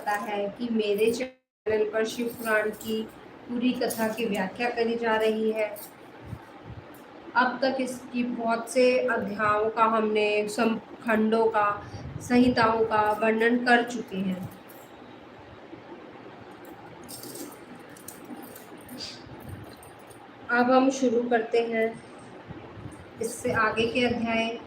पता है कि मेरे चैनल पर शिव पुराण की पूरी कथा की व्याख्या करी जा रही है। अब तक इसकी बहुत से अध्यायों का हमने खंडों का, संहिताओं का वर्णन कर चुके हैं। अब हम शुरू करते हैं इससे आगे के अध्याय।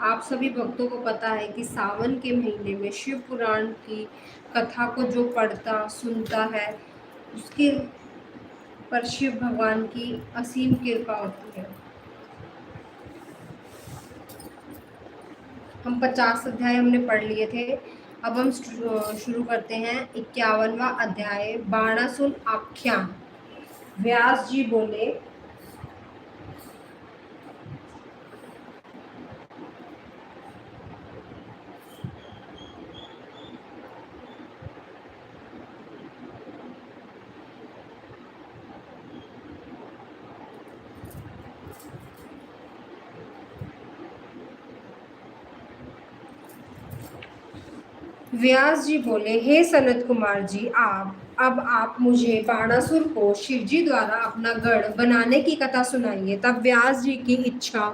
आप सभी भक्तों को पता है कि सावन के महीने में शिव पुराण की कथा को जो पढ़ता सुनता है उसके पर शिव भगवान की असीम कृपा होती है। हम 50 अध्याय हमने पढ़ लिए थे। अब हम शुरू करते हैं 51वां अध्याय, बाणासुर आख्यान। व्यास जी बोले, व्यास जी बोले, हे सनत कुमार जी, आप मुझे बाणासुर को शिवजी द्वारा अपना गढ़ बनाने की कथा सुनाइए। तब व्यास जी की इच्छा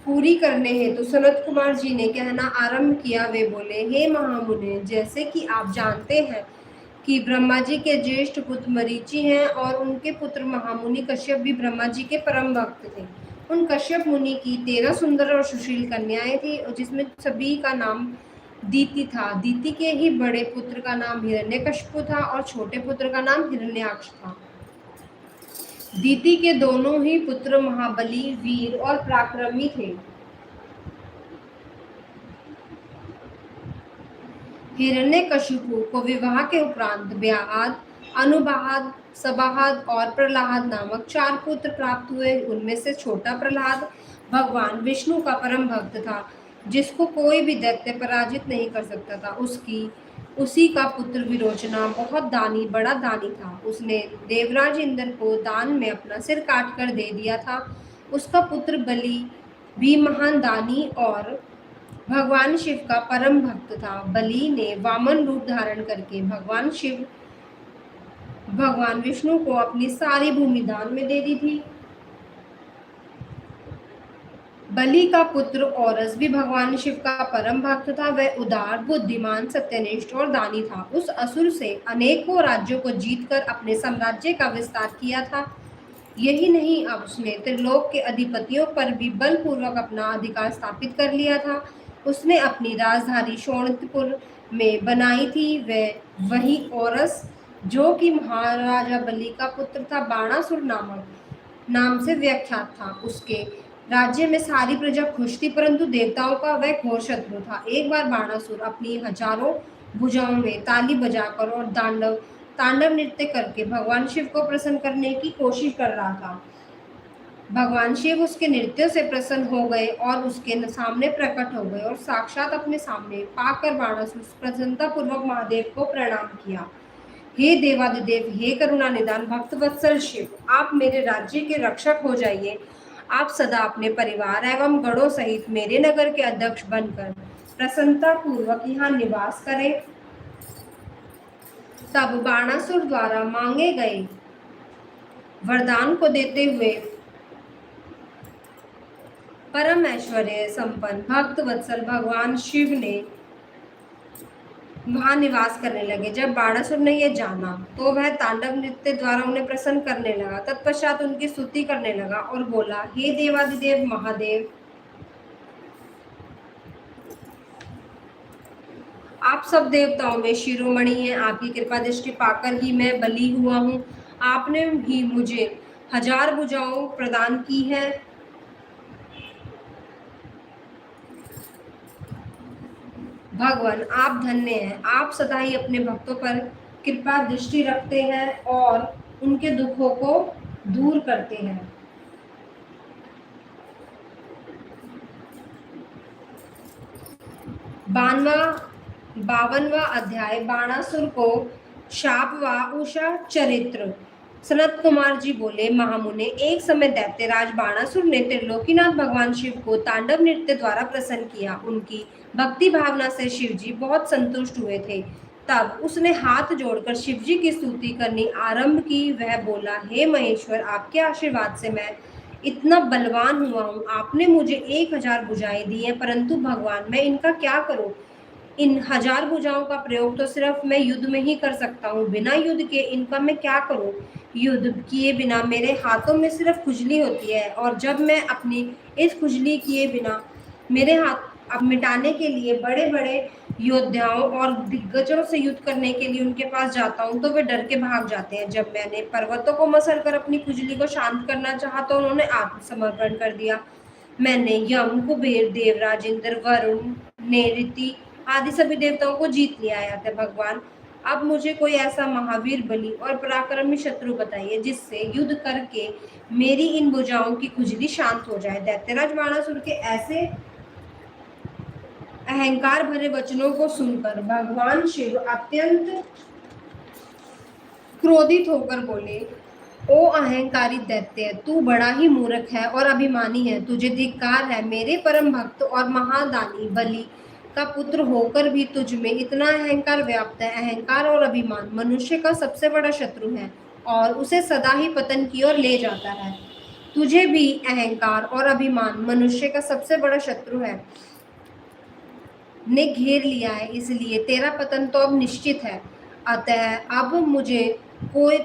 पूरी करने हेतु सनत कुमार जी ने कहना आरंभ किया। वे बोले, हे महामुने, जैसे कि आप जानते हैं कि ब्रह्मा जी के ज्येष्ठ पुत्र मरीचि हैं और उनके पुत्र महामुनि कश्यप भी ब्रह्मा जी के परम भक्त थे। उन कश्यप मुनि की 13 सुंदर और सुशील कन्याएं थी, जिसमें सभी का नाम दीति था। दीति के ही बड़े पुत्र का नाम हिरण्यकशिपु था और छोटे पुत्र का नाम हिरण्याक्ष था। दीति के दोनों ही पुत्र महाबली, वीर और पराक्रमी थे। हिरण्यकशिपु को विवाह के उपरांत ब्याहद, अनुबाहद, सबाहद और प्रहलाद नामक 4 पुत्र प्राप्त हुए। उनमें से छोटा प्रहलाद भगवान विष्णु का परम भक्त था, जिसको कोई भी दैत्य पराजित नहीं कर सकता था। उसी का पुत्र विरोचना बहुत बड़ा दानी था। उसने देवराज इंद्र को दान में अपना सिर काट कर दे दिया था। उसका पुत्र बलि भी महान दानी और भगवान शिव का परम भक्त था। बलि ने वामन रूप धारण करके भगवान विष्णु को अपनी सारी भूमि दान में दे दी थी। बलि का पुत्र औरस भी भगवान शिव का परम भक्त था। वह उदार, बुद्धिमान, सत्यनिष्ठ और दानी था। उस असुर से अनेकों राज्यों को जीतकर अपने साम्राज्य का विस्तार किया था। यही नहीं, अब उसने त्रिलोक के अधिपतियों पर भी बलपूर्वक अपना अधिकार स्थापित कर लिया था। उसने अपनी राजधानी शोणितपुर में बनाई थी। वह वही औरस जो कि महाराजा बलि का पुत्र था, बाणासुर नाम से विख्यात था। उसके राज्य में सारी प्रजा खुश थी, परंतु देवताओं का वह घोर शत्रु था। एक बार बाणासुर अपनी हजारों भुजाओं में ताली बजाकर और तांडव नृत्य करके भगवान शिव को प्रसन्न करने की कोशिश कर रहा था। भगवान शिव उसके नृत्य से प्रसन्न हो गए और उसके सामने प्रकट हो गए और साक्षात अपने सामने पाकर बाणासुर प्रसन्नता पूर्वक महादेव को प्रणाम किया। हे देवादिदेव, हे करुणा निदान भक्त वत्सल शिव, आप मेरे राज्य के रक्षक हो जाइए। आप सदा अपने परिवार एवं गणों सहित मेरे नगर के अध्यक्ष बनकर प्रसन्नता पूर्वक यहाँ निवास करें। तब बाणासुर द्वारा मांगे गए वरदान को देते हुए परम ऐश्वर्य संपन्न भक्त वत्सल भगवान शिव ने वहां निवास करने लगे। जब बाणासुर ने यह जाना तो वह तांडव नृत्य द्वारा उन्हें प्रसन्न करने लगा। तत्पश्चात उनकी स्तुति करने लगा और बोला, हे देवादिदेव महादेव, आप सब देवताओं में शिरोमणि हैं। आपकी कृपा दृष्टि पाकर ही मैं बली हुआ हूँ। आपने ही मुझे 1000 भुजाओं प्रदान की है। भगवान, आप धन्य हैं। आप सदा ही अपने भक्तों पर कृपा दृष्टि रखते हैं और उनके दुखों को दूर करते हैं। 52वां अध्याय, बाणासुर को शाप व उषा चरित्र। सनत कुमार जी बोले, महामुने, एक समय दैत्यराज बाणासुर ने त्रिलोकीनाथ भगवान शिव को तांडव नृत्य द्वारा प्रसन्न किया। उनकी भक्ति भावना से शिव जी बहुत संतुष्ट हुए थे। तब उसने हाथ जोड़कर शिव जी की स्तुति करनी आरंभ की। वह बोला, हे महेश्वर, आपके आशीर्वाद से मैं इतना बलवान हुआ हूँ। आपने मुझे 1000 भुजाएं दी हैं, परंतु भगवान, मैं इनका क्या करूँ? इन 1000 भुजाओं का प्रयोग तो सिर्फ मैं युद्ध में ही कर सकता हूँ। बिना युद्ध के इनका मैं क्या करूँ? युद्ध किए बिना मेरे हाथों में सिर्फ खुजली होती है, और जब मैं अपनी इस खुजली किए बिना मेरे हाथ अब मिटाने के लिए बड़े बड़े योद्धाओं और दिग्गजों से युद्ध करने के लिए उनके पास जाता हूँ तो वे डर के भाग जाते हैं। जब मैंने पर्वतों को मसल कर अपनी खुजली को शांत करना चाहा तो उन्होंने आत्मसमर्पण कर दिया। मैंने यम, कुबेर, देवराज, इंद्र, वरुण, नेऋति आदि सभी देवताओं को जीत लिया है। भगवान, अब मुझे कोई ऐसा महावीर, बलि और पराक्रमी शत्रु बताइए जिससे युद्ध करके मेरी इन भुजाओं की खुजली शांत हो जाए। दैत्यराज बाणासुर के ऐसे अहंकार भरे वचनों को सुनकर भगवान शिव अत्यंत क्रोधित होकर बोले, ओ अहंकारी दैत्य, तू बड़ा ही मूर्ख है और अभिमानी है। तुझे धिक्कार है। मेरे परम भक्त और महादानी बलि का पुत्र होकर भी तुझ में इतना अहंकार व्याप्त है। अहंकार और अभिमान मनुष्य का सबसे बड़ा शत्रु है और उसे सदा ही पतन की ओर ले जाता है। तुझे भी अहंकार और अभिमान मनुष्य का सबसे बड़ा शत्रु है ने घेर लिया है, इसलिए तेरा पतन तो अब निश्चित है। अतः अब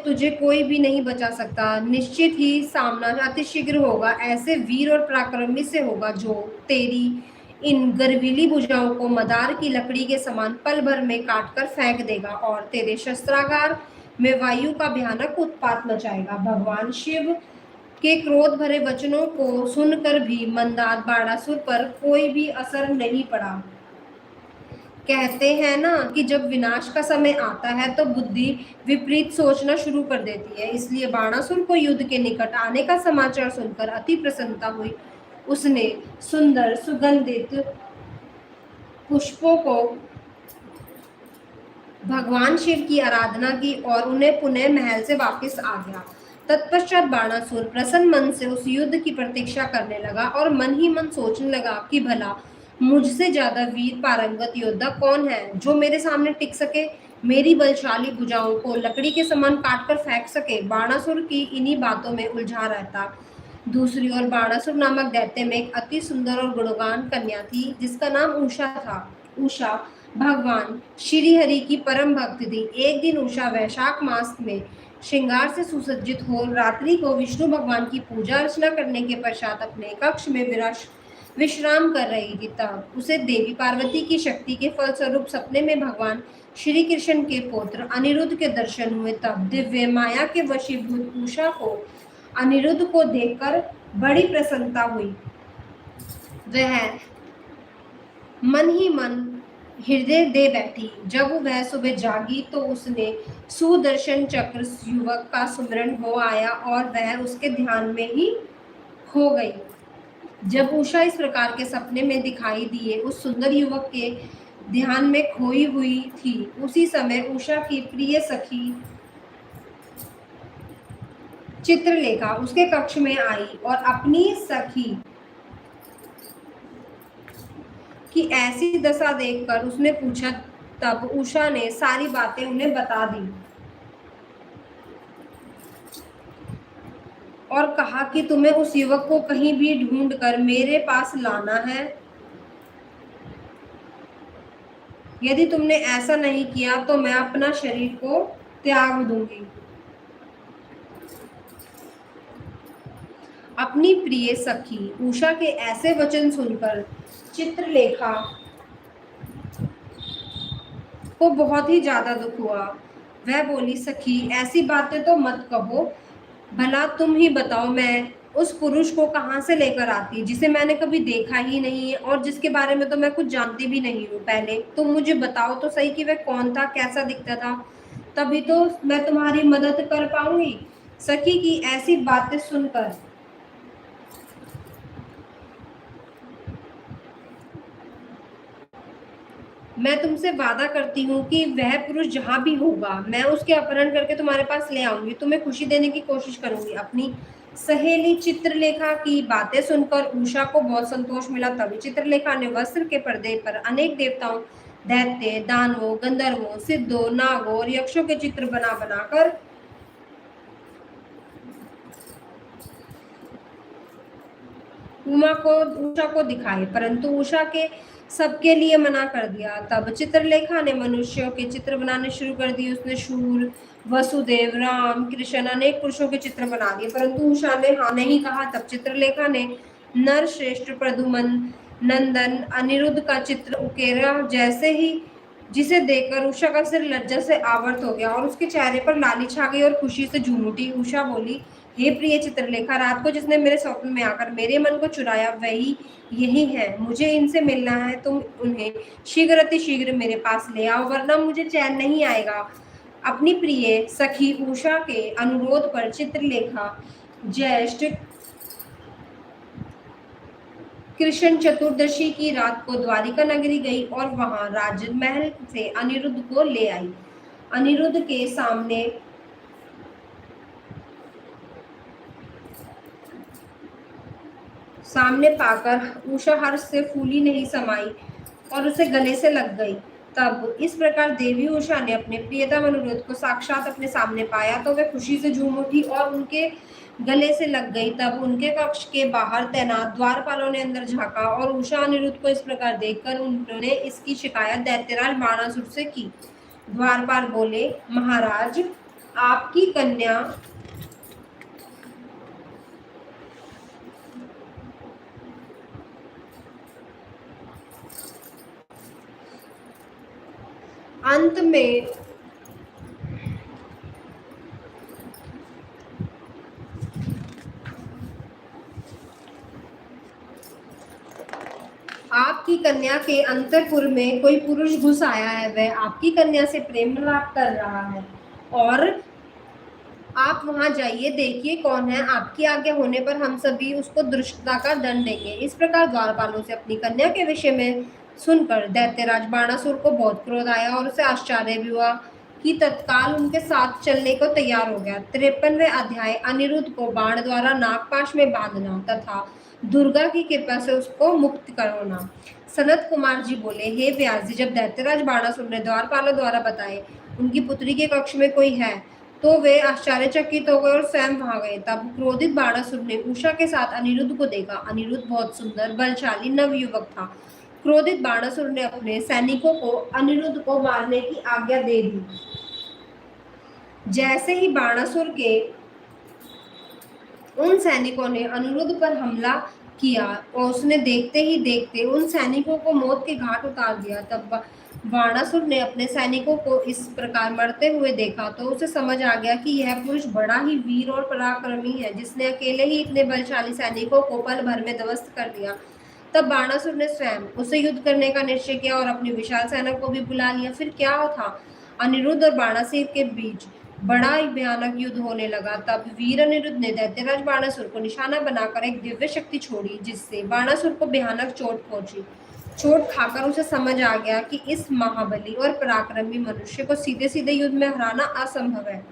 तुझे कोई भी नहीं बचा सकता। निश्चित ही सामना अतिशीघ्र होगा। ऐसे वीर और पराक्रमी से होगा जो तेरी इन गर्वीली भुजाओं को मदार की लकड़ी के समान पल भर में काटकर फेंक देगा और तेरे शस्त्रागार में वायु का भयानक उत्पात मचाएगा। भगवान शिव के क्रोध भरे वचनों को सुनकर भी मंदार बाणासुर पर कोई भी असर नहीं पड़ा। कहते हैं ना कि जब विनाश का समय आता है तो बुद्धि विपरीत सोचना शुरू कर देती है। इसलिए बाणासुर को युद्ध के निकट आने का समाचार सुनकर अति प्रसन्नता हुई। उसने सुंदर सुगंधित पुष्पों को भगवान शिव की आराधना की और उन्हें पुनः महल से वापस आ गया। तत्पश्चात बाणासुर प्रसन्न मन से उस युद्ध की प्रतीक्षा करने लगा और मन ही मन सोचने लगा कि भला मुझसे ज्यादा वीर पारंगत योद्धा कौन है जो मेरे सामने टिक सके, मेरी बलशाली भुजाओं को लकड़ी के समान काटकर फेंक सके। बाणासुर की इन्हीं बातों में उलझा रहता। दूसरी ओर बाणासुर नामक दैत्य में एक अति सुंदर और गुणवान कन्या थी जिसका नाम उषा था। उषा भगवान श्री हरि की परम भक्त थी। एक दिन उषा वैशाख मास में श्रृंगार से सुसज्जित हो रात्रि को विष्णु भगवान की पूजा अर्चना करने के पश्चात अपने कक्ष में विश्राम कर रही थी। तब उसे देवी पार्वती की शक्ति के फलस्वरूप सपने में भगवान श्री कृष्ण के पुत्र अनिरुद्ध के दर्शन हुए। तब दिव्य माया के वशीभूत उषा को अनिरुद्ध को देखकर बड़ी प्रसन्नता हुई। वह मन ही मन हृदय दे बैठी। जब वह सुबह जागी तो उसने सुदर्शन चक्र युवक का स्मरण हो आया और वह उसके ध्यान में ही खो गई। जब उषा इस प्रकार के सपने में दिखाई दिए उस सुंदर युवक के ध्यान में खोई हुई थी, उसी समय उषा की प्रिय सखी चित्रलेखा उसके कक्ष में आई और अपनी सखी की ऐसी दशा देखकर उसने पूछा। तब उषा ने सारी बातें उन्हें बता दी और कहा कि तुम्हें उस युवक को कहीं भी ढूंढकर मेरे पास लाना है। यदि तुमने ऐसा नहीं किया तो मैं अपना शरीर को त्याग दूंगी। अपनी प्रिय सखी उषा के ऐसे वचन सुनकर चित्रलेखा को बहुत ही ज्यादा दुख हुआ। वह बोली, सखी, ऐसी बातें तो मत कहो। भला तुम ही बताओ, मैं उस पुरुष को कहाँ से लेकर आती जिसे मैंने कभी देखा ही नहीं है और जिसके बारे में तो मैं कुछ जानती भी नहीं हूँ। पहले तुम मुझे बताओ तो सही कि वह कौन था, कैसा दिखता था, तभी तो मैं तुम्हारी मदद कर पाऊंगी। सखी की ऐसी बातें सुनकर मैं तुमसे वादा करती हूँ कि वह पुरुष जहाँ भी होगा मैं उसके अपहरण करके तुम्हारे पास ले आऊंगी, तुम्हें खुशी देने की कोशिश करूंगी। अपनी सहेली चित्रलेखा की बातें सुनकर उषा को बहुत संतोष मिला। तभी चित्रलेखा ने वस्त्र के पर्दे पर अनेक देवताओं, दैत्य, दानवों, गंधर्वों, सिद्धों, नागों और यक्षों के चित्र बना बनाकर उषा को दिखाए, परंतु उषा के सबके लिए मना कर दिया। तब चित्रलेखा ने मनुष्यों के चित्र बनाने शुरू कर दिए। उसने शूर, वसुदेव, राम, कृष्ण अनेक पुरुषों के चित्र बना दिए, परंतु उषा ने हाँ नहीं कहा। तब चित्रलेखा ने नरश्रेष्ठ प्रद्युमन नंदन अनिरुद्ध का चित्र उकेरा, जैसे ही जिसे देखकर उषा का सिर लज्जा से आवर्त हो गया और उसके चेहरे पर लाली छा गई और खुशी से झूम उठी। उषा बोली, हे प्रिय चित्रलेखा, रात को जिसने मेरे स्वप्न में आकर मेरे मन को चुराया वही यही है। मुझे इनसे मिलना है। तुम उन्हें शीघ्र अति शीघ्र मेरे पास ले आओ, वरना मुझे चैन नहीं आएगा। अपनी प्रिय सखी उषा के अनुरोध पर चित्रलेखा ज्येष्ठ कृष्ण चतुर्दशी की रात को द्वारिका नगरी गई और वहां राजमहल से अनिरुद्ध को ले आई। अनिरुद्ध के सामने पाकर उषा हर्ष से फूली नहीं समाई और उसे गले से लग गई। तब इस प्रकार देवी उषा ने अपने प्रियतम अनिरुद्ध को साक्षात अपने सामने पाया तो वे खुशी से झूम उठी और उनके गले से लग गई। तब उनके कक्ष के बाहर तैनात द्वारपालों ने अंदर झांका और उषा अनिरुद्ध को इस प्रकार देखकर उन्होंने इसकी शिकायत दैत्यराज बाणासुर से की। द्वारपाल बोले, महाराज, आपकी कन्या अंत में आपकी कन्या के अंतःपुर में कोई पुरुष घुस आया है। वह आपकी कन्या से प्रेम विलाप कर रहा है और आप वहां जाइए, देखिए कौन है। आपकी आज्ञा होने पर हम सभी उसको दुष्टता का दंड देंगे। इस प्रकार द्वारपालों से अपनी कन्या के विषय में सुनकर दैत्यराज बाणासुर को बहुत क्रोध आया और उसे आश्चर्य भी हुआ कि तत्काल उनके साथ चलने को तैयार हो गया। 53वें अध्याय अनिरुद्ध को बाण द्वारा नागपाश में बांधना तथा दुर्गा की कृपा से उसको मुक्त करना। सनत कुमार जी बोले, हे व्यास जी, जब दैत्यराज बाणासुर ने द्वारपालों द्वारा बताए उनकी पुत्री के कक्ष में कोई है तो वे आश्चर्यचकित हो गए और स्वयं वहां गए। तब क्रोधित बाणासुर ने उषा के साथ अनिरुद्ध को देखा। अनिरुद्ध बहुत सुंदर, बलशाली नवयुवक था। क्रोधित बाणासुर ने अपने सैनिकों को अनिरुद्ध को मारने की आज्ञा दे दी। जैसे ही बाणासुर के उन सैनिकों ने अनिरुद्ध पर हमला किया और उसने देखते ही देखते उन सैनिकों को मौत के घाट उतार दिया। तब बाणासुर ने अपने सैनिकों को इस प्रकार मरते हुए देखा तो उसे समझ आ गया कि यह पुरुष बड़ा ही वीर और पराक्रमी है, जिसने अकेले ही इतने बलशाली सैनिकों को पल भर में ध्वस्त कर दिया। तब बाणासुर ने स्वयं उसे युद्ध करने का निश्चय किया और अपनी विशाल सेना को भी बुला लिया। फिर क्या था, अनिरुद्ध और बाणासुर के बीच बड़ा ही भयानक युद्ध होने लगा। तब वीर अनिरुद्ध ने दैत्यराज बाणासुर को निशाना बनाकर एक दिव्य शक्ति छोड़ी, जिससे बाणासुर को भयानक चोट पहुंची। चोट खाकर उसे समझ आ गया कि इस महाबली और पराक्रमी मनुष्य को सीधे सीधे युद्ध में हराना असंभव है।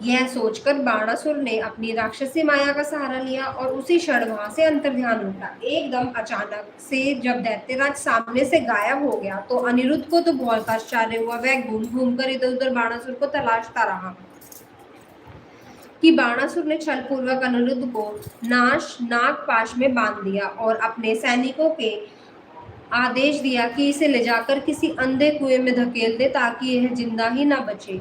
यह सोचकर बाणासुर ने अपनी राक्षसी माया का सहारा लिया और उसी क्षण वहां से अंतर्ध्यान लौटा। एकदम अचानक से जब दैत्यराज सामने से गायब हो गया तो अनिरुद्ध को तो बहुत आश्चर्य हुआ। वह घूम घूम कर इधर उधर बाणासुर को तलाशता रहा कि बाणासुर ने छल पूर्वक अनिरुद्ध को नागपाश में बांध दिया और अपने सैनिकों के आदेश दिया कि इसे ले जाकर किसी अंधे कुएं में धकेल दे ताकि यह जिंदा ही ना बचे।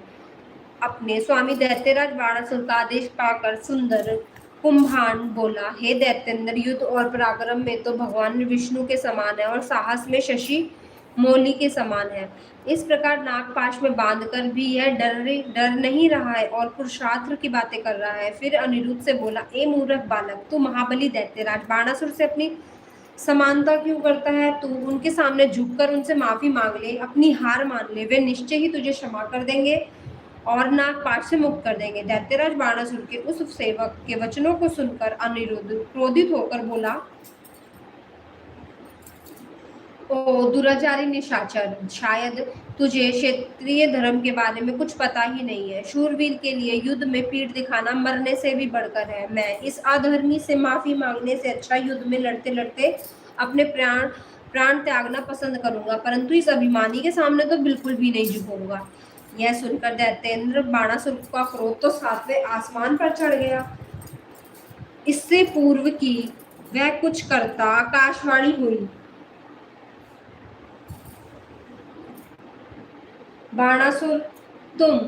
अपने स्वामी दैत्यराज बाणासुर का आदेश पाकर सुंदर कुंभान बोला, हे दैत्येंद्र, युद्ध और पराक्रम में तो भगवान विष्णु के समान है और साहस में शशि मौली के समान है। इस प्रकार नागपाश में बांधकर भी यह डर नहीं रहा है और पुरुषार्थ की बातें कर रहा है। फिर अनिरुद्ध से बोला, ए मूर्ख बालक, तू महाबली दैत्यराज बाणासुर से अपनी समानता क्यों करता है? तू उनके सामने झुककर उनसे माफी मांग ले, अपनी हार मान ले, वे निश्चय ही तुझे क्षमा कर देंगे और नागपाश से मुक्त कर देंगे। दैत्यराज बाणासुर के उस सेवक के वचनों को सुनकर अनिरुद्ध क्रोधित होकर बोला, ओ दुराचारी निशाचर, शायद तुझे क्षेत्रीय धर्म के बारे में कुछ पता ही नहीं है। शूरवीर के लिए युद्ध में पीठ दिखाना मरने से भी बढ़कर है। मैं इस अधर्मी से माफी मांगने से अच्छा युद्ध में लड़ते लड़ते अपने प्राण प्राण त्यागना पसंद करूंगा, परंतु इस अभिमानी के सामने तो बिल्कुल भी नहीं झुकूंगा। यह सुनकर दैत्येंद्र बाणासुर का क्रोध तो सातवें आसमान पर चढ़ गया। इससे पूर्व की वह कुछ करता आकाशवाणी हुई। बाणासुर, तुम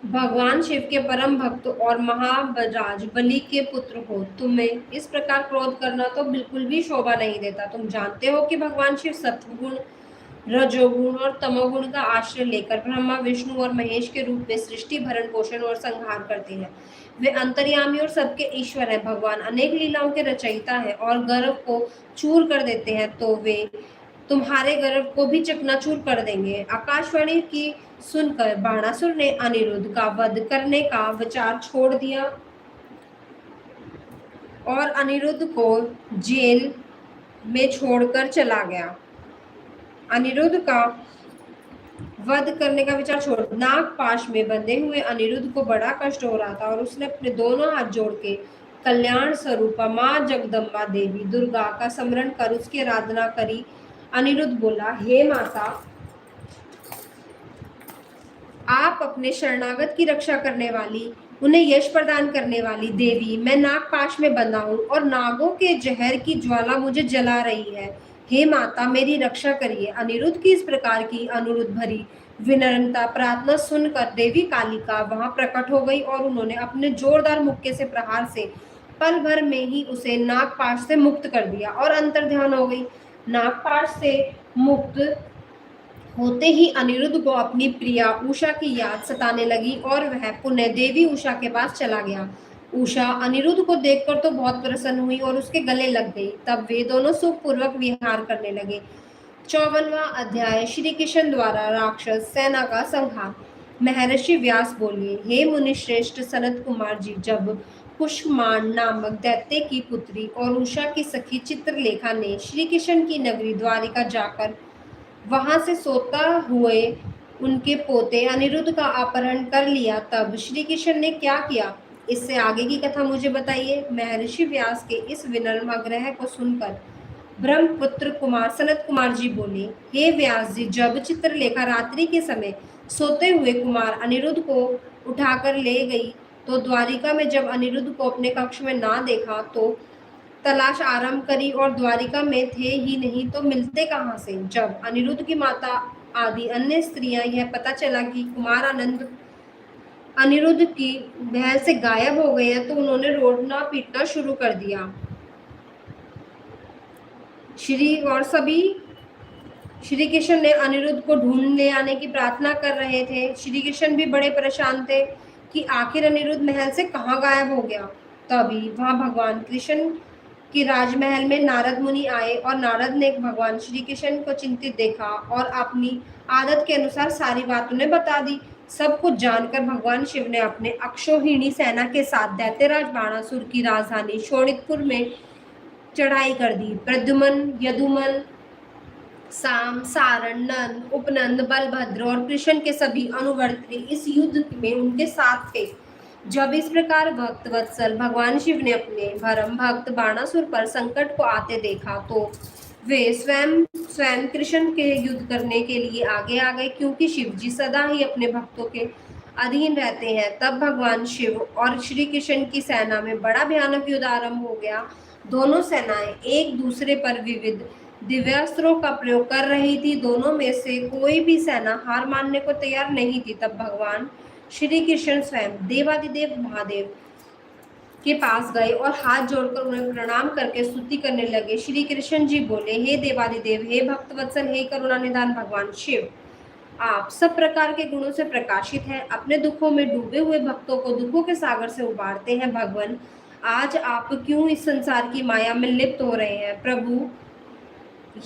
भगवान शिव के परम भक्त और महाबलराज बलि के पुत्र हो। तुम्हें इस प्रकार क्रोध करना तो बिल्कुल भी शोभा नहीं देता। तुम जानते हो कि भगवान शिव सत्वगुण, रजोगुण और तमोगुण का आश्रय लेकर ब्रह्मा, विष्णु और महेश के रूप में सृष्टि, भरण पोषण और संहार करते हैं। वे अंतर्यामी और सबके ईश्वर हैं। भगवान अनेक लीलाओं के रचयिता हैं और गर्व को चूर कर देते हैं, तो वे तुम्हारे गर्व को भी चकनाचूर कर देंगे। आकाशवाणी की सुनकर बाणासुर ने अनिरुद्ध का वध करने का विचार छोड़ दिया और अनिरुद्ध को जेल में छोड़कर चला गया। अनिरुद्ध का वध करने का विचार छोड़ नागपाश में बंधे हुए अनिरुद्ध को बड़ा कष्ट हो रहा था और उसने अपने दोनों हाथ जोड़ के कल्याण स्वरूपा माँ जगदम्बा देवी दुर्गा का स्मरण कर उसकी आराधना करी। अनिरुद्ध बोला, हे माता, आप अपने शरणागत की रक्षा करने वाली, उन्हें यश प्रदान करने वाली देवी, मैं नागपाश में बंधा हूँ और नागों के जहर की ज्वाला मुझे जला रही है। हे माता, मेरी रक्षा करिए। अनिरुद्ध की इस प्रकार की अनुरोध भरी विनम्रता प्रार्थना सुनकर देवी कालिका वहां प्रकट हो गई और उन्होंने अपने जोरदार मुक्के से प्रहार से पल भर में ही उसे नागपाश से मुक्त कर दिया और अंतर्ध्यान हो गई। नागपाश से मुक्त होते ही अनिरुद्ध को अपनी प्रिया उषा की याद सताने लगी और वह पुनः देवी उषा के पास चला गया। उषा अनिरुद्ध को देखकर तो बहुत प्रसन्न हुई और उसके गले लग गई। तब वे दोनों सुखपूर्वक विहार करने लगे। 54वां अध्याय, श्री कृष्ण द्वारा राक्षस सेना का संहार। महर्षि व्यास बोले, हे मुनिश्रेष्ठ सनत कुमार जी, जब कुष्मान नामक दैत्य की पुत्री और उषा की सखी चित्रलेखा ने श्री कृष्ण की नगरी द्वारिका जाकर वहां से सोता हुए उनके पोते अनिरुद्ध का अपहरण कर लिया, तब श्री कृष्ण ने क्या किया, इससे आगे की कथा मुझे बताइए। महर्षि व्यास के इस विनम्र आग्रह को सुनकर ब्रह्मपुत्र कुमार सनत कुमार जी बोले, हे व्यास जी, जब चित्रलेखा रात्रि के समय सोते हुए कुमार अनिरुद्ध को उठाकर ले गई तो द्वारिका में जब अनिरुद्ध को अपने कक्ष में ना देखा तो तलाश आरंभ करी और द्वारिका में थे ही नहीं तो मिलते कहाँ से। जब अनिरुद्ध की माता आदि अन्य स्त्रियां यह पता चला कि कुमार आनंद अनिरुद्ध की महल से गायब हो गए हैं तो उन्होंने रोना पीटना शुरू कर दिया। श्री कृष्ण ने अनिरुद्ध को ढूंढ ले आने की प्रार्थना कर रहे थे। श्री कृष्ण भी बड़े परेशान थे कि आखिर अनिरुद्ध महल से कहाँ गायब हो गया। तभी वहां भगवान कृष्ण कि राजमहल में नारद मुनि आए और नारद ने भगवान श्री कृष्ण को चिंतित देखा और अपनी आदत के अनुसार सारी बात उन्हें बता दी। सब कुछ जानकर भगवान शिव ने अपने अक्षौहिणी सेना के साथ दैत्यराज बाणासुर की राजधानी शोणितपुर में चढ़ाई कर दी। प्रद्युम्न, यदुमन, साम, सारण, नंद, उपनंद, बलभद्र और कृष्ण के सभी अनुवर्ती इस युद्ध में उनके साथ थे। जब इस प्रकार भक्त वत्सल भगवान शिव ने अपने परम भक्त बाणासुर पर संकट को आते देखा तो वे स्वयं कृष्ण के युद्ध करने के लिए आगे आ गए, क्योंकि शिव जी सदा ही अपने भक्तों के अधीन रहते हैं। तब भगवान शिव और श्री कृष्ण की सेना में बड़ा भयानक युद्ध आरंभ हो गया। दोनों सेनाएं एक दूसरे पर विविध दिव्यास्त्रों का प्रयोग कर रही थी। दोनों में से कोई भी सेना हार मानने को तैयार नहीं थी। तब भगवान श्री कृष्ण स्वयं देवादिदेव महादेव के पास गए और हाथ जोड़कर उन्हें प्रणाम करके स्तुति करने लगे। श्री कृष्ण जी बोले, हे देवादिदेव, हे भक्तवत्सल, हे करुणा निधान भगवान शिव, आप सब प्रकार के गुणों से प्रकाशित हैं। अपने दुखों में डूबे हुए भक्तों को दुखों के सागर से उबारते हैं। भगवान, आज आप क्यों इस संसार की माया में लिप्त हो रहे हैं। प्रभु,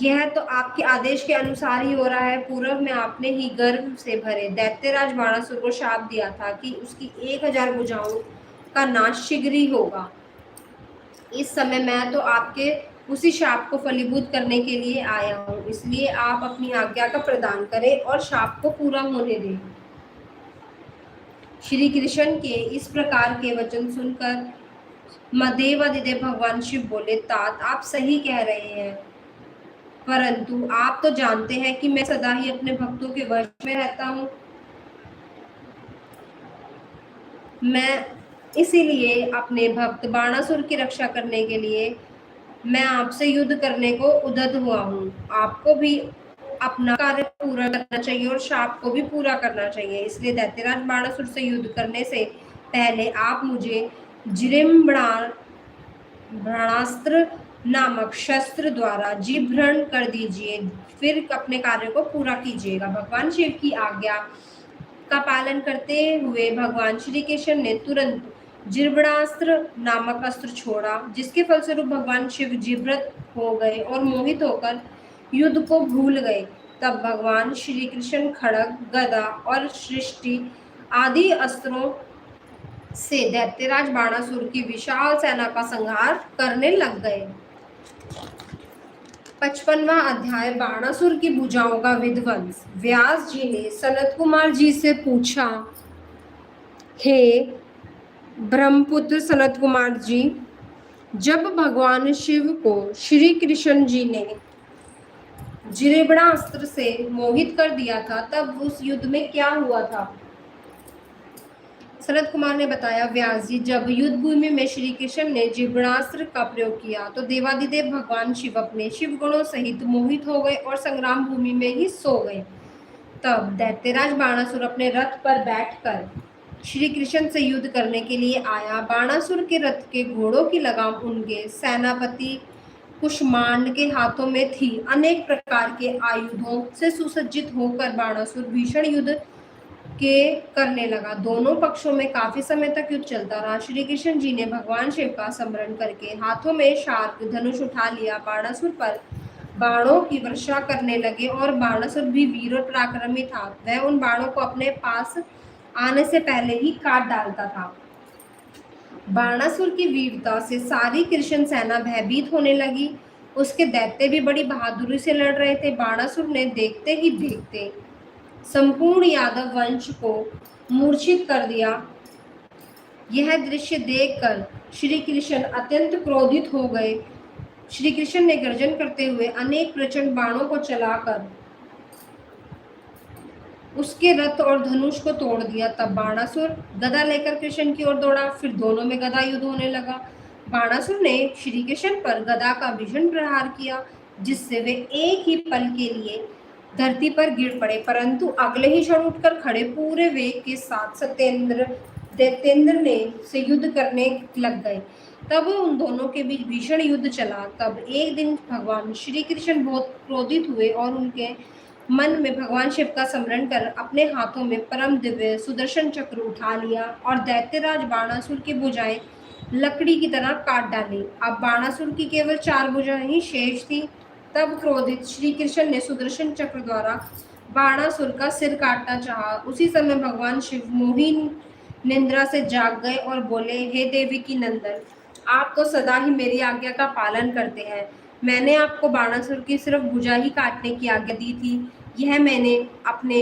यह तो आपके आदेश के अनुसार ही हो रहा है। पूर्व में आपने ही गर्व से भरे दैत्यराज बाणासुर को शाप दिया था कि उसकी 1000 भुजाओं का नाश शीघ्र ही होगा। इस समय मैं तो आपके उसी शाप को फलीभूत करने के लिए आया हूँ, इसलिए आप अपनी आज्ञा का प्रदान करें और शाप को पूरा होने दें। श्री कृष्ण के इस प्रकार के वचन सुनकर देवाधिदेव भगवान शिव बोले, तात आप सही कह रहे हैं, परंतु आप तो जानते हैं कि मैं सदा ही अपने भक्तों के वश में रहता हूँ। मैं इसीलिए अपने भक्त बाणासुर की रक्षा करने के लिए मैं आपसे युद्ध करने को उद्यत हुआ हूँ। आपको भी अपना कार्य पूरा करना चाहिए और शाप को भी पूरा करना चाहिए। इसलिए दैत्यराज बाणासुर से युद्ध करने से पहले आप मुझे ब्रह्मास्त्र नामक शस्त्र द्वारा जीभ्रण कर दीजिए, फिर अपने कार्य को पूरा कीजिएगा। भगवान शिव की आज्ञा का पालन करते हुए भगवान श्री कृष्ण ने तुरंत जीर्भणास्त्र नामक अस्त्र छोड़ा, जिसके फलस्वरूप भगवान शिव जीभृत हो गए और मोहित होकर युद्ध को भूल गए। तब भगवान श्री कृष्ण खड्ग, गदा और सृष्टि आदि अस्त्रों से दैत्यराज बाणासुर की विशाल सेना का संहार करने लग गए। 55वां अध्याय, बाणासुर की भुजाओं का विध्वंस। व्यास जी ने सनत कुमार जी से पूछा, हे ब्रह्मपुत्र सनत कुमार जी, जब भगवान शिव को श्री कृष्ण जी ने जीर्भणास्त्र से मोहित कर दिया था, तब उस युद्ध में क्या हुआ था? सनत कुमार ने बताया, व्यास जी, जब युद्ध भूमि में श्री कृष्ण ने जीर्भणास्त्र का प्रयोग किया तो देवादिदेव भगवान शिव अपने शिव गुणों सहित मोहित हो गए और संग्राम भूमि में ही सो गए। तब दैत्यराज बाणासुर अपने रथ पर बैठकर श्री कृष्ण से युद्ध करने के लिए आया। बाणासुर के रथ के घोड़ों की लगाम उनके सेनापति कुष्मांड के हाथों में थी। अनेक प्रकार के आयुधों से सुसज्जित होकर बाणासुर भीषण युद्ध के करने लगा। दोनों पक्षों में काफी समय तक युद्ध चलता रहा। श्री कृष्ण जी ने भगवान शिव का स्मरण करके हाथों में शार्क धनुष उठा लिया, बाणासुर पर बाणों की वर्षा करने लगे और बाणासुर भी वीर और पराक्रमी था। वह उन बाणों को अपने पास आने से पहले ही काट डालता था। बाणासुर की वीरता से सारी कृष्ण सेना भयभीत होने लगी। उसके दैत्य भी बड़ी बहादुरी से लड़ रहे थे। बाणासुर ने देखते ही देखते संपूर्ण यादव वंश को मूर्छित कर दिया। यह दृश्य देखकर श्री कृष्ण अत्यंत क्रोधित हो गए। श्री कृष्ण ने गर्जन करते हुए अनेक प्रचंड बाणों को चलाकर उसके रथ और धनुष को तोड़ दिया। तब बाणासुर गदा लेकर कृष्ण की ओर दौड़ा, फिर दोनों में गदा युद्ध होने लगा। बाणासुर ने श्री कृष्ण पर गदा का भीषण प्रहार किया, जिससे वे एक ही पल के लिए धरती पर गिर पड़े, परंतु अगले ही क्षण उठकर खड़े पूरे वेग के साथ दैत्येंद्र ने से युद्ध करने लग गए। तब उन दोनों के बीच भीषण युद्ध चला। तब एक दिन भगवान श्री कृष्ण बहुत क्रोधित हुए और उनके मन में भगवान शिव का स्मरण कर अपने हाथों में परम दिव्य सुदर्शन चक्र उठा लिया और दैत्यराज बाणासुर की भुजाएं लकड़ी की तरह काट डाली। अब बाणासुर की केवल 4 भुजाएं ही शेष थी। तब क्रोधित श्री कृष्ण ने सुदर्शन चक्र द्वारा बाणासुर का सिर काटना चाहा। उसी समय भगवान शिव मोही निंद्रा से जाग गए और बोले, हे देवी की नंदन, आप तो सदा ही मेरी आज्ञा का पालन करते हैं। मैंने आपको बाणासुर की सिर्फ भुजा ही काटने की आज्ञा दी थी। यह मैंने अपने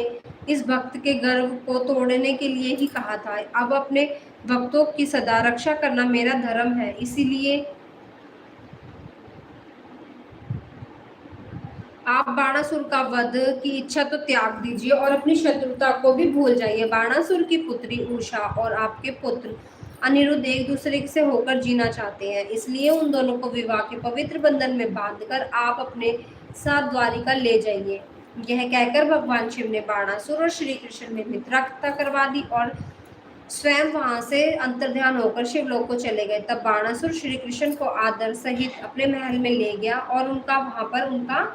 इस भक्त के गर्व को तोड़ने के लिए ही कहा था। अब अपने भक्तों की सदा रक्षा करना मेरा धर्म है, इसीलिए आप बाणासुर का वध की इच्छा तो त्याग दीजिए और अपनी शत्रुता को भी भूल जाइए। बाणासुर की पुत्री उषा और आपके पुत्र अनिरुद्ध एक दूसरे से होकर जीना चाहते हैं, इसलिए उन दोनों को विवाह के पवित्र बंधन में बांधकर आप अपने साथ द्वारिका ले जाइए। यह कहकर भगवान शिव ने बाणासुर और श्री कृष्ण में मित्रता करवा दी और स्वयं वहां से अंतर्ध्यान होकर शिवलोक को चले गए। तब बाणासुर श्री कृष्ण को आदर सहित अपने महल में ले गया और वहां पर उनका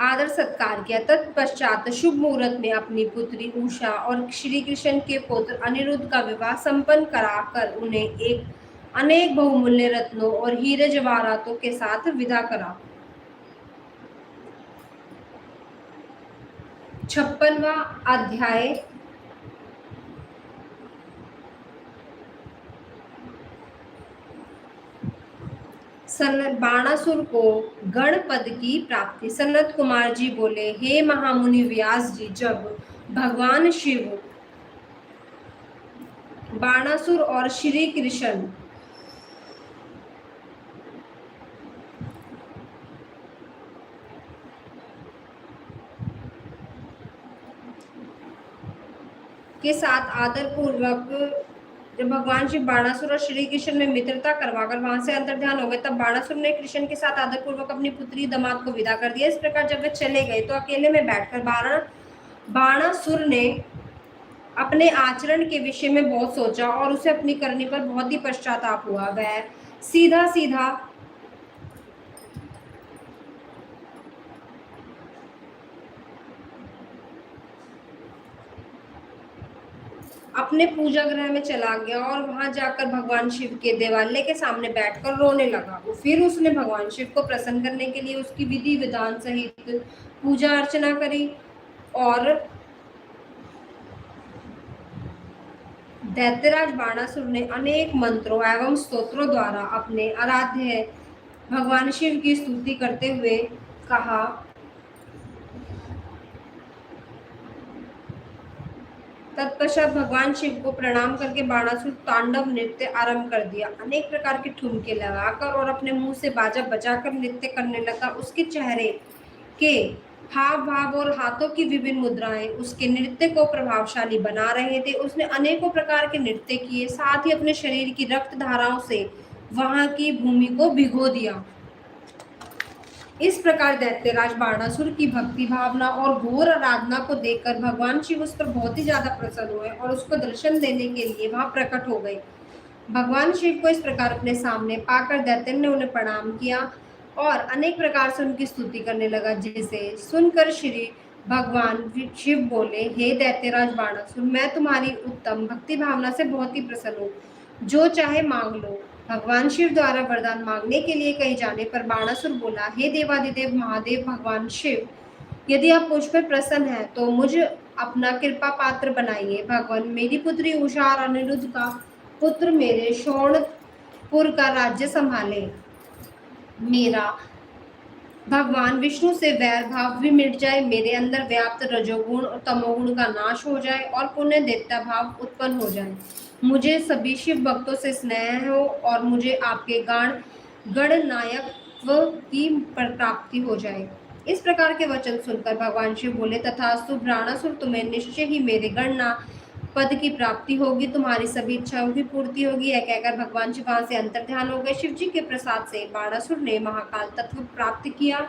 आदर सत्कार किया। तत्पश्चात शुभ मुहूर्त में अपनी पुत्री उषा और श्री कृष्ण के पुत्र अनिरुद्ध का विवाह संपन्न कराकर उन्हें अनेक बहुमूल्य रत्नों और हीरे जवाहरातों के साथ विदा करा। 56वां अध्याय, बाणासुर को गण पद की प्राप्ति। सनत कुमार जी बोले, हे महामुनि व्यास जी, जब भगवान शिव बाणासुर और श्री कृष्ण के साथ आदर पूर्वक जब भगवान शिव बाणासुर और श्री कृष्ण में मित्रता करवाकर वहां से अंतर्ध्यान हो गए, तब बाणासुर ने कृष्ण के साथ आदर पूर्वक अपनी पुत्री दामाद को विदा कर दिया। इस प्रकार जब वे चले गए तो अकेले में बैठकर बाणासुर ने अपने आचरण के विषय में बहुत सोचा और उसे अपनी करनी पर बहुत ही पश्चाताप हुआ। वह सीधा सीधा अपने पूजा गृह में चला गया और वहां जाकर भगवान शिव के देवालय के सामने बैठकर रोने लगा। फिर उसने भगवान शिव को प्रसन्न करने के लिए उसकी विधि विधान सहित पूजा अर्चना करी और दैत्यराज बाणासुर ने अनेक मंत्रों एवं स्तोत्रों द्वारा अपने आराध्य भगवान शिव की स्तुति करते हुए कहा, तत्पश्चात भगवान शिव को प्रणाम करके बाणासुर तांडव नृत्य आरंभ कर दिया। अनेक प्रकार के ठुमके लगाकर और अपने मुंह से बाजा बजाकर नृत्य करने लगा। उसके चेहरे के हाव भाव और हाथों की विभिन्न मुद्राएं उसके नृत्य को प्रभावशाली बना रहे थे। उसने अनेकों प्रकार के नृत्य किए, साथ ही अपने शरीर की रक्त धाराओं से वहां की भूमि को भिगो दिया। इस प्रकार दैत्यराज बाणासुर की भक्ति भावना और घोर आराधना को देखकर भगवान शिव उस पर बहुत ही ज्यादा प्रसन्न हुए और उसको दर्शन देने के लिए वहां प्रकट हो गए। भगवान शिव को इस प्रकार अपने सामने पाकर दैत्य ने उन्हें प्रणाम किया और अनेक प्रकार से उनकी स्तुति करने लगा, जिसे सुनकर श्री भगवान शिव बोले, हे दैत्यराज बाणासुर, मैं तुम्हारी उत्तम भक्ति भावना से बहुत ही प्रसन्न हूँ, जो चाहे मांग लो। भगवान शिव द्वारा वरदान मांगने के लिए कहे जाने पर बाणासुर बोला, हे देवादिदेव महादेव भगवान शिव, यदि आप मुझ पर प्रसन्न हैं तो मुझे अपना कृपा पात्र बनाइए। भगवान, मेरी पुत्री उषा और अनिरुद्ध का पुत्र मेरे शोणपुर का राज्य संभाले। मेरा भगवान विष्णु से वैर भाव भी मिट जाए, मेरे अंदर व्याप्त रजोगुण और तमोगुण का नाश हो जाए और पुण्य देवता भाव उत्पन्न हो जाए। मुझे सभी शिव भक्तों से स्नेह हो और मुझे आपके गणनायकत्व की प्राप्ति हो जाए। इस प्रकार के वचन सुनकर भगवान शिव बोले, तथास्तु बाणासुर, तुम्हें निश्चय ही मेरे गणना पद की प्राप्ति होगी, तुम्हारी सभी इच्छाओं की पूर्ति होगी। यह कहकर भगवान शिव वहां से अंतर्ध्यान हो गए। शिव जी के प्रसाद से बाणासुर ने महाकाल तत्व प्राप्त किया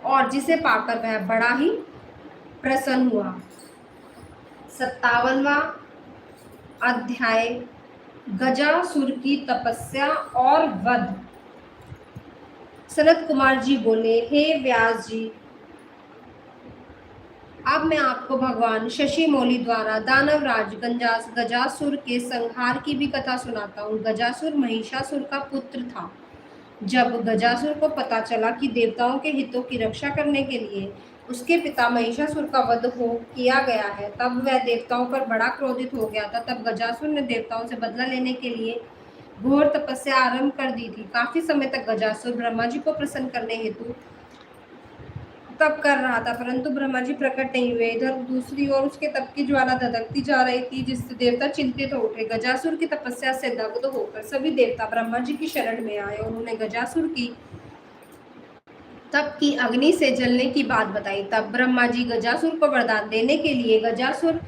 और जिसे पाकर वह बड़ा ही प्रसन्न हुआ। 57वां अध्याय, गजासुर की तपस्या और वध। सनत कुमार जी बोले, हे व्यास जी, अब मैं आपको भगवान शशि मौली द्वारा दानवराज गजासुर के संहार की भी कथा सुनाता हूँ। गजासुर महिषासुर का पुत्र था। जब गजासुर को पता चला कि देवताओं के हितों की रक्षा करने के लिए उसके पिता महिषासुर का वध किया गया है, तब वह देवताओं पर बड़ा क्रोधित हो गया था। तब गजासुर ने देवताओं से बदला लेने के लिए घोर तपस्या आरंभ कर दी थी। काफी समय तक गजासुर ब्रह्मा जी को प्रसन्न करने हेतु तप कर रहा था, परंतु ब्रह्मा जी प्रकट नहीं हुए। इधर दूसरी ओर उसके तप की ज्वाला धधकती जा रही थी, जिससे देवता चिंतित हो उठे। गजासुर की तपस्या से दग्ध होकर सभी देवता ब्रह्मा जी की शरण में आए और उन्हें गजासुर की तप की अग्नि से जलने की बात बताई। तब ब्रह्मा जी गजासुर को वरदान देने के लिए गजासुर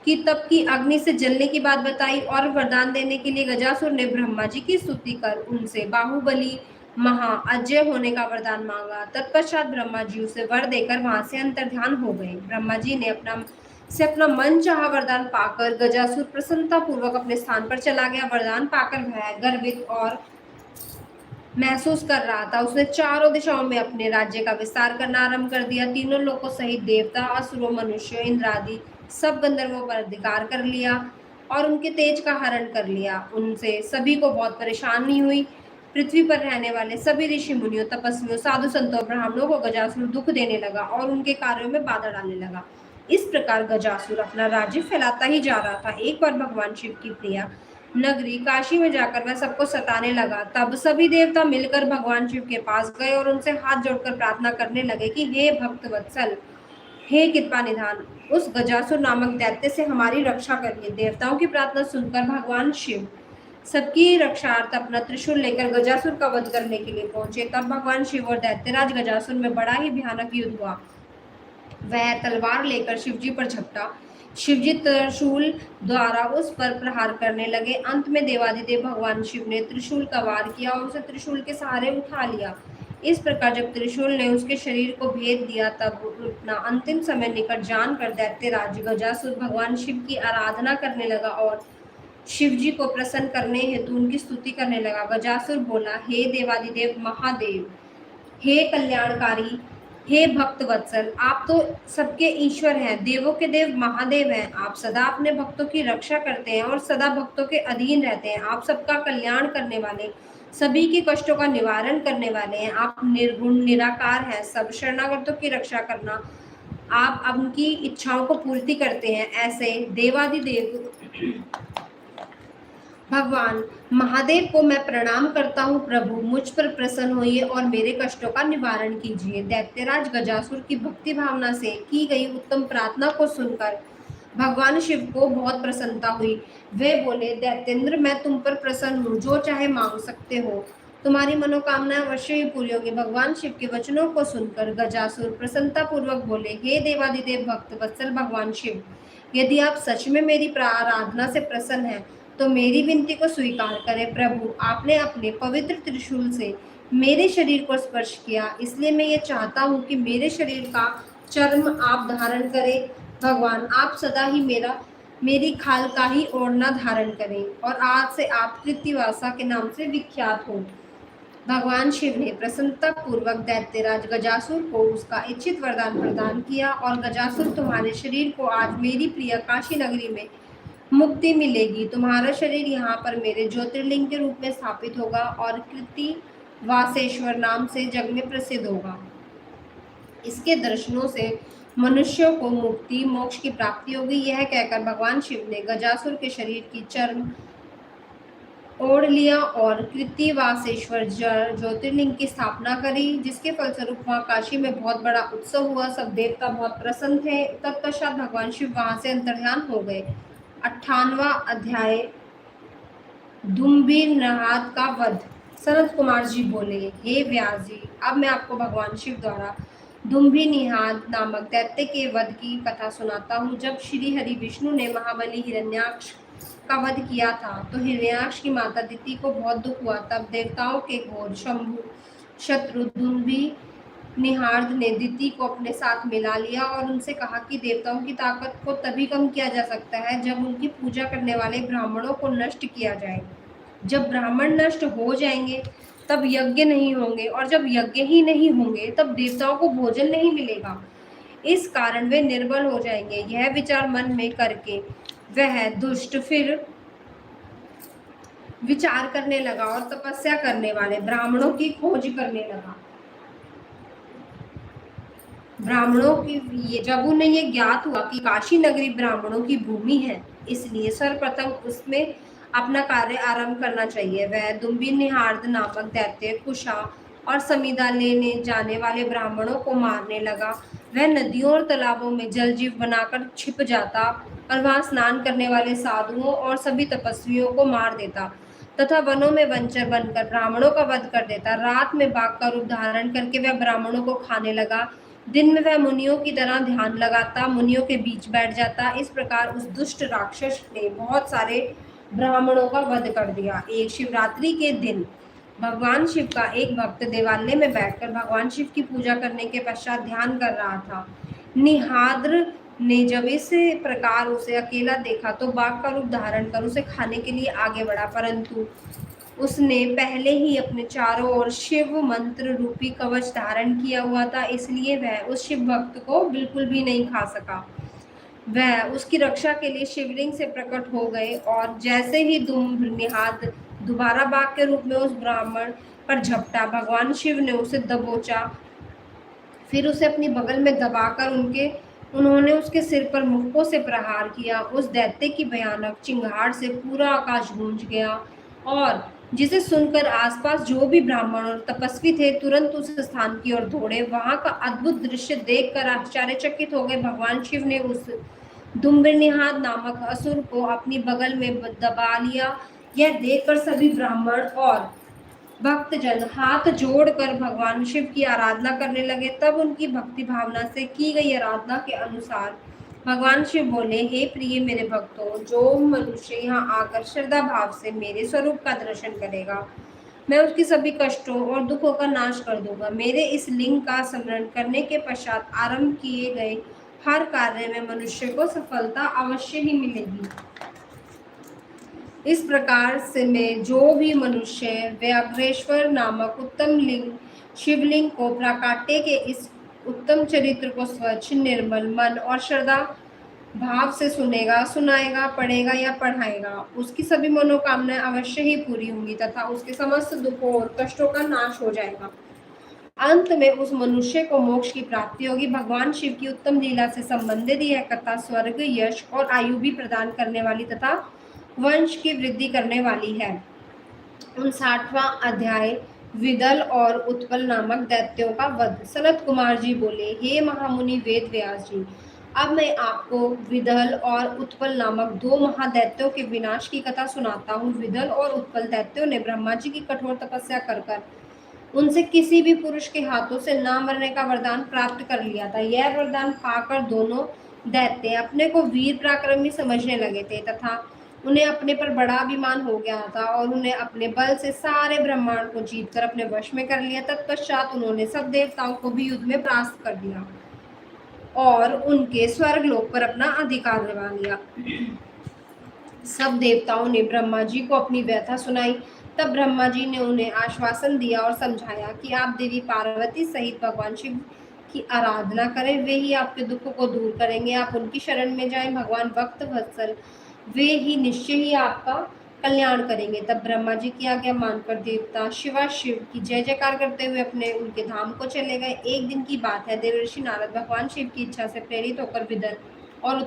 की तप की अग्नि से जलने की बात बताई और वरदान देने के लिए गजासुर ने ब्रह्मा जी की स्तुति कर उनसे बाहुबली महाअजय होने का वरदान मांगा। तत्पश्चात ब्रह्मा जी उसे वर देकर वहां से अंतर्ध्यान हो गए। ब्रह्मा जी ने अपना मन चाहा वरदान पाकर गजासुर प्रसन्नता पूर्वक अपने स्थान पर चला गया। वरदान पाकर वह गर्वित और महसूस कर रहा था। उसने चारों दिशाओं में अपने राज्य का विस्तार करना आरंभ कर दिया। तीनों लोकों सहित देवता, असुरों, मनुष्य, इंद्र आदि सब गंधर्वों पर अधिकार कर लिया और उनके तेज का हरण कर लिया। उनसे सभी को बहुत परेशानी हुई। पृथ्वी पर रहने वाले सभी ऋषि मुनियों, तपस्वियों, साधु संतों, ब्राह्मणों को गजासुर दुख देने लगा और उनके कार्यों में बाधा डालने लगा। इस प्रकार गजासुर अपना राज्य फैलाता ही जा रहा था। एक बार भगवान शिव की प्रिया नगरी काशी में जाकर वह सबको सताने लगा। तब सभी देवता मिलकर भगवान शिव के पास गए और उनसे हाथ जोड़कर प्रार्थना करने लगे कि हे भक्त वत्सल, हे कृपा निधान, उस गजासुर नामक दैत्य से हमारी रक्षा करिए। देवताओं की प्रार्थना सुनकर भगवान शिव सबकी रक्षार्थ अपना त्रिशूल लेकर गजासुर का वध करने के लिए पहुंचे। तब भगवान शिव और दैत्यराज गजासुर में बड़ा ही भयानक युद्ध हुआ। वह तलवार लेकर शिवजी पर झपटा। शिवजी त्रिशूल द्वारा उस पर प्रहार करने लगे। अंत में देवादिदेव भगवान शिव ने त्रिशूल का वार किया और उसे त्रिशूल के सहारे उठा लिया। इस प्रकार जब त्रिशूल ने उसके शरीर को भेद दिया, तब अपना अंतिम समय निकट जानकर दैत्यराज गजासुर भगवान शिव की आराधना करने लगा और शिवजी को प्रसन्न करने हेतु उनकी स्तुति करने लगा। गजासुर बोला, हे देवादिदेव महादेव, हे कल्याणकारी, हे भक्त वत्सल, आप तो सबके ईश्वर हैं, देवों के देव महादेव हैं। आप सदा अपने भक्तों की रक्षा करते हैं और सदा भक्तों के अधीन रहते हैं। आप सबका कल्याण करने वाले, सभी के कष्टों का निवारण करने वाले हैं। आप निर्गुण निराकार हैं, सब शरणागतों की रक्षा करना, आप उनकी इच्छाओं को पूर्ति करते हैं। ऐसे देवादिदेव भगवान महादेव को मैं प्रणाम करता हूँ। प्रभु मुझ पर प्रसन्न होइए और मेरे कष्टों का निवारण कीजिए। दैत्यराज गजासुर की भक्ति भावना से की गई उत्तम प्रार्थना को सुनकर भगवान शिव को बहुत प्रसन्नता हुई। वे बोले, दैत्येंद्र, मैं तुम पर प्रसन्न हूँ, जो चाहे मांग सकते हो, तुम्हारी मनोकामना अवश्य ही पूरी होगी। भगवान शिव के वचनों को सुनकर गजासुर प्रसन्नता पूर्वक बोले, हे देवादिदेव भक्त वत्सल भगवान शिव, यदि आप सच में मेरी आराधना से प्रसन्न हैं तो मेरी विनती को स्वीकार करें। प्रभु, आपने अपने पवित्र त्रिशूल से मेरे शरीर को स्पर्श किया, इसलिए मैं ये चाहता हूँ कि मेरे शरीर का चर्म आप धारण करें। भगवान, आप सदा ही मेरी खाल का ही ओढ़ना धारण करें और आज से आप कृत्तिवासा के नाम से विख्यात हो। भगवान शिव ने प्रसन्नता पूर्वक दैत्यराज गजासुर को उसका इच्छित वरदान प्रदान किया और गजासुर, तुम्हारे शरीर को आज मेरी प्रिय काशी नगरी में मुक्ति मिलेगी। तुम्हारा शरीर यहाँ पर मेरे ज्योतिर्लिंग के रूप में स्थापित होगा और कृति वासेश्वर नाम से जग में प्रसिद्ध होगा। इसके दर्शनों से मनुष्यों को मुक्ति मोक्ष की प्राप्ति होगी। यह कहकर भगवान शिव ने गजासुर के शरीर की चर्म ओढ़ लिया और कृत्तिवासेश्वर ज्योतिर्लिंग की स्थापना करी, जिसके फलस्वरूप वहाँ काशी में बहुत बड़ा उत्सव हुआ। सब देवता बहुत प्रसन्न थे। तत्पश्चात भगवान शिव वहाँ से अंतर्ध्यान हो गए। 98वां अध्याय, धुम्बी नहाद का वध। सनत कुमार जी बोले, हे व्यास जी, अब मैं आपको भगवान शिव द्वारा धुम्बी निहाद नामक दैत्य के वध की कथा सुनाता हूँ। जब श्री हरि विष्णु ने महाबली हिरण्याक्ष का वध किया था तो हिरण्याक्ष की माता दिति को बहुत दुख हुआ। तब देवताओं के घोर शंभु शत्रु धुम्बी निहार्द ने दिति को अपने साथ मिला लिया और उनसे कहा कि देवताओं की ताकत को तभी कम किया जा सकता है जब उनकी पूजा करने वाले ब्राह्मणों को नष्ट किया जाए। जब ब्राह्मण नष्ट हो जाएंगे तब यज्ञ नहीं होंगे और जब यज्ञ ही नहीं होंगे तब देवताओं को भोजन नहीं मिलेगा। इस कारण वे निर्बल हो जाएंगे। यह विचार मन में करके वह दुष्ट फिर विचार करने लगा और तपस्या करने वाले ब्राह्मणों की खोज करने लगा। ब्राह्मणों की जब उन्हें ये ज्ञात हुआ कि काशी नगरी ब्राह्मणों की भूमि है, इसलिए सर्वप्रथम उसमें अपना कार्य आरंभ करना चाहिए। वह दुम्बी निहार्द नामक दैत्य कुशा और समीदा लेने जाने वाले ब्राह्मणों को मारने लगा। वह नदियों और तालाबों में जल जीव बनाकर छिप जाता और वहां स्नान करने वाले साधुओं और सभी तपस्वियों को मार देता तथा वनों में वंचर बनकर ब्राह्मणों का वध कर देता। रात में बाघ का रूप धारण करके वह ब्राह्मणों को खाने लगा। दिन में वह मुनियों की तरह ध्यान लगाता, मुनियों के बीच बैठ जाता। इस प्रकार उस दुष्ट राक्षस ने बहुत सारे ब्राह्मणों का वध कर दिया। एक शिवरात्रि के दिन भगवान शिव का एक भक्त देवालय में बैठकर भगवान शिव की पूजा करने के पश्चात ध्यान कर रहा था। निहाद्र ने जब इस प्रकार उसे अकेला देखा तो बाघ का रूप धारण कर उसे खाने के लिए आगे बढ़ा, परंतु उसने पहले ही अपने चारों ओर शिव मंत्र रूपी कवच धारण किया हुआ था, इसलिए वह उस शिव भक्त को बिल्कुल भी नहीं खा सका। वह उसकी रक्षा के लिए शिवलिंग से प्रकट हो गए और जैसे ही निहाद दोबारा बाघ के रूप में उस ब्राह्मण पर झपटा, भगवान शिव ने उसे दबोचा, फिर उसे अपनी बगल में दबाकर उन्होंने उसके सिर पर मुक्कों से प्रहार किया। उस दैत्य की भयानक चिंगार से पूरा आकाश गूंज गया और जिसे सुनकर आसपास जो भी ब्राह्मण और तपस्वी थे तुरंत उस स्थान की ओर दौड़े। वहां का अद्भुत दृश्य देखकर आश्चर्यचकित हो गए। भगवान शिव ने उस दुम्बिनिहाद नामक असुर को अपनी बगल में दबा लिया। यह देखकर सभी ब्राह्मण और भक्तजन हाथ जोड़कर भगवान शिव की आराधना करने लगे। तब उनकी भक्ति भावना से की गई आराधना के अनुसार भगवान शिव बोले, हे प्रिय मेरे भक्तों, जो मनुष्य यहाँ आकर श्रद्धा भाव से मेरे स्वरूप का दर्शन करेगा, मैं उसकी सभी कष्टों और दुखों का नाश कर दूंगा। मेरे इस लिंग का स्मरण करने के पश्चात आरंभ किए गए हर कार्य में मनुष्य को सफलता अवश्य ही मिलेगी। इस प्रकार से में जो भी मनुष्य व्याघ्रेश्वर नामक उत्तम लिंग शिवलिंग को प्राकाट्य के इस उत्तम चरित्र को स्वच्छ निर्मल मन और श्रद्धा भाव से सुनेगा, सुनाएगा, पढ़ेगा या पढ़ाएगा, उसकी सभी मनोकामनाएं अवश्य ही पूरी होंगी तथा उसके समस्त दुखों और कष्टों का नाश हो जाएगा। अंत में उस मनुष्य को मोक्ष की प्राप्ति होगी। भगवान शिव की उत्तम लीला से संबंधित यह कथा स्वर्ग, यश और आयु भी प्रदान करने वाली तथा वंश की वृद्धि करने वाली है। 59वां अध्याय विदल और उत्पल नामक दैत्यों का वध। सनत कुमार जी बोले, हे महामुनि वेद व्यास जी, अब मैं आपको विदल और उत्पल नामक दो महादैत्यों के विनाश की कथा सुनाता हूँ। विदल और उत्पल दैत्यों ने ब्रह्मा जी की कठोर तपस्या कर उनसे किसी भी पुरुष के हाथों से न मरने का वरदान प्राप्त कर लिया था। यह वरदान पाकर दोनों दैत्य अपने को वीर पराक्रमी समझने लगे थे तथा उन्हें अपने पर बड़ा अभिमान हो गया था और उन्हें अपने बल से सारे ब्रह्मांड को जीतकर अपने वश में कर लिया। तत्पश्चात उन्होंने सब देवताओं को भी युद्ध में परास्त कर दिया और उनके स्वर्ग लोक पर अपना अधिकार जमा लिया। सब देवताओं ने ब्रह्मा जी को अपनी व्यथा सुनाई। तब ब्रह्मा जी ने उन्हें आश्वासन दिया और समझाया कि आप देवी पार्वती सहित भगवान शिव की आराधना करें, वे ही आपके दुखों को दूर करेंगे। आप उनकी शरण में जाएं, भगवान भक्त वत्सल वे ही निश्चय ही आपका कल्याण करेंगे। तब ब्रह्मा जी की आज्ञा मानकर देवता शिवा शिव की जय जयकार करते हुए अपने उनके धाम को चले गए। एक दिन की बात है, देवर्षि नारद भगवान शिव की इच्छा से प्रेरित होकर विदल और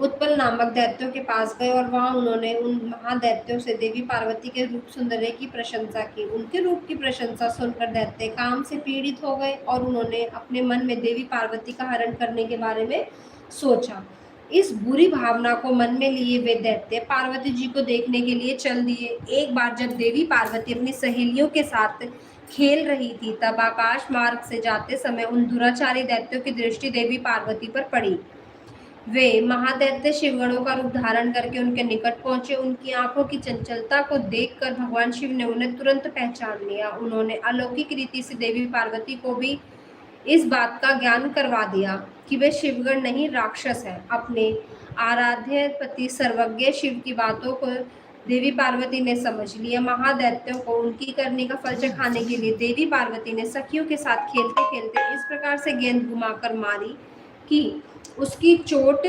उत्पल नामक दैत्यों के पास गए और वहां उन्होंने उन महादैत्यों से देवी पार्वती के रूप सुंदरी की प्रशंसा की। उनके रूप की प्रशंसा सुनकर दैत्य काम से पीड़ित हो गए और उन्होंने अपने मन में देवी पार्वती का हरण करने के बारे में सोचा। इस बुरी भावना को मन में लिए वे दैत्य पार्वती जी को देखने के लिए चल दिए। एक बार जब देवी पार्वती अपनी सहेलियों के साथ खेल रही थी, तब आकाश मार्ग से जाते समय उन दुराचारी दैत्यों की दृष्टि देवी पार्वती पर पड़ी। वे महादैत्य शिवगणों का रूप धारण करके उनके निकट पहुंचे। उनकी आंखों की चंचलता को देखकर भगवान शिव ने उन्हें तुरंत पहचान लिया। उन्होंने अलौकिक रीति से देवी पार्वती को भी इस बात का ज्ञान करवा दिया कि वे शिवगण नहीं, राक्षस हैं। अपने आराध्य पति सर्वज्ञ शिव की बातों को देवी पार्वती ने समझ लिया। महादैत्यों को उनकी करनी का फल चखाने के लिए देवी पार्वती ने सखियों के साथ खेलते खेलते इस प्रकार से गेंद घुमाकर मारी कि उसकी चोट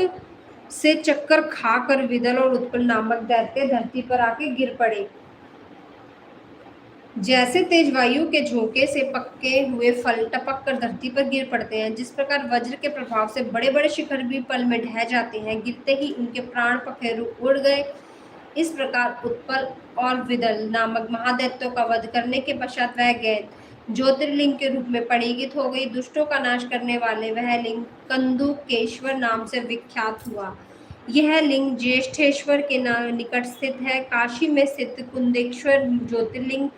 से चक्कर खाकर विदल और उत्पल नामक दैत्य धरती पर आके गिर पड़े। जैसे तेज वायु के झोंके से पके हुए फल टपक कर धरती पर गिर पड़ते हैं, जिस प्रकार वज्र के प्रभाव से बड़े बड़े शिखर भी पल में ढह जाते हैं, गिरते ही उनके प्राण पखेरु उड़ गए। इस प्रकार उत्पल और विदल नामक महादैत्यों का वध करने के पश्चात वह गेंद ज्योतिर्लिंग के रूप में परिणित हो गई। दुष्टों का नाश करने वाले वह लिंग कंदुकेश्वर नाम से विख्यात हुआ। यह लिंग ज्येष्ठेश्वर के निकट स्थित है। काशी में स्थित कुंदेश्वर ज्योतिर्लिंग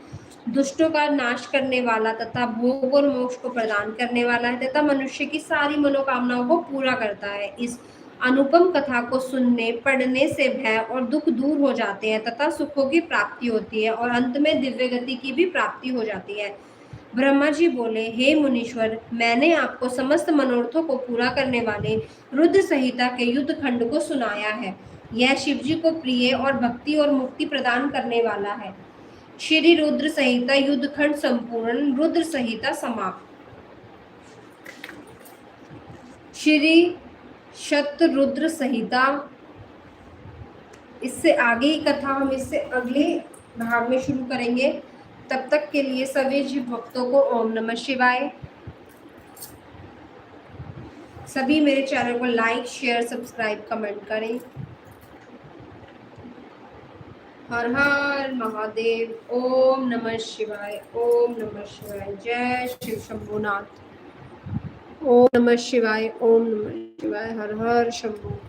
दुष्टों का नाश करने वाला तथा भोग और मोक्ष को प्रदान करने वाला है तथा मनुष्य की सारी मनोकामनाओं को पूरा करता है। इस अनुपम कथा को सुनने पढ़ने से भय और दुख दूर हो जाते हैं तथा सुखों की प्राप्ति होती है और अंत में दिव्य गति की भी प्राप्ति हो जाती है। ब्रह्मा जी बोले, हे मुनीश्वर, मैंने आपको समस्त मनोरथों को पूरा करने वाले रुद्र संहिता के युद्ध खंड को सुनाया है। यह शिव जी को प्रिय और भक्ति और मुक्ति प्रदान करने वाला है। श्री रुद्र संहिता युद्ध खंड संपूर्ण। रुद्र संहिता समाप्त। श्री शतरुद्र संहिता, इससे आगे की कथा हम इससे अगले भाग में शुरू करेंगे। तब तक के लिए सभी जीव भक्तों को ओम नमः शिवाय। सभी मेरे चैनल को लाइक, शेयर, सब्सक्राइब, कमेंट करें। हर हर महादेव। ओम नमः शिवाय, ओम नमः शिवाय। जय शिव शंभुनाथ। ओम नमः शिवाय, ओम नमः शिवाय। हर हर शंभु।